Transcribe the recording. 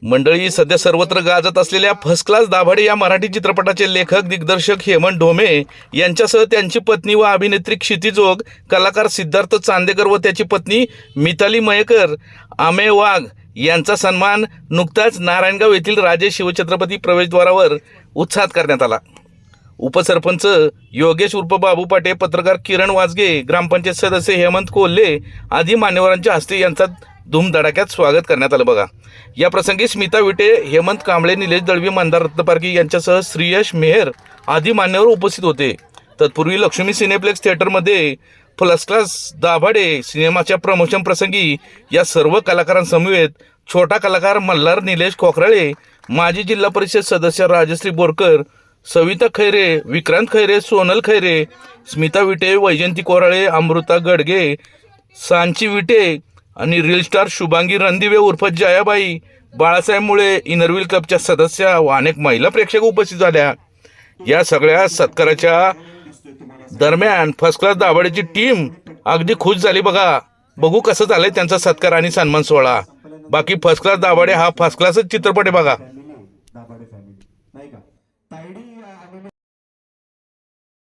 मंडळी, सध्या सर्वत्र गाजत असलेल्या फर्स्ट क्लास दाभाडे या मराठी चित्रपटाचे लेखक दिग्दर्शक हेमंत ढोमे यांच्यासह त्यांची पत्नी व अभिनेत्री क्षिती जोग, कलाकार सिद्धार्थ चांदेकर व त्याची पत्नी मिताली मयेकर, आमे वाघ यांचा सन्मान नुकताच नारायणगाव येथील राजे शिवछत्रपती प्रवेशद्वारावर उत्साहात करण्यात आला. उपसरपंच योगेश उर्फ बाबू पाटे, पत्रकार किरण वाजगे, ग्रामपंचायत सदस्य हेमंत कोल्हे आदी मान्यवरांच्या हस्ते यांचा धूमधडाक्यात स्वागत करण्यात आलं. बघा, या प्रसंगी स्मिता विटे, हेमंत कांबळे, निलेश दळवी, मंदार रत्नपारखी यांच्यासह श्रीयश मेहर आदी मान्यवर उपस्थित होते. तत्पूर्वी लक्ष्मी सिनेप्लेक्स थिएटरमध्ये फर्स्ट क्लास दाभाडे सिनेमाच्या प्रमोशन प्रसंगी या सर्व कलाकारांसमवेत छोटा कलाकार मल्हार निलेश खोखराळे, माजी जिल्हा परिषद सदस्य राजश्री बोरकर, सविता खैरे, विक्रांत खैरे, सोनल खैरे, स्मिता विटे, वैजयंती कोराळे, अमृता गडगे, सांची विटे आणि रील स्टार शुभांगी रणदिवे उर्फ जयाबाई, बाळासाहेब मुळे, इनरव्हील क्लबच्या सदस्या व अनेक महिला प्रेक्षक उपस्थित झाल्या. या सगळ्या सत्काराच्या दरम्यान फर्स्ट क्लास दाभाडेची टीम अगदी खुश झाली. बघू कसं झालंय त्यांचा सत्कार आणि सन्मान सोहळा. बाकी फर्स्ट क्लास दाभाडे हा फर्स्ट क्लासच चित्रपट आहे. बघा.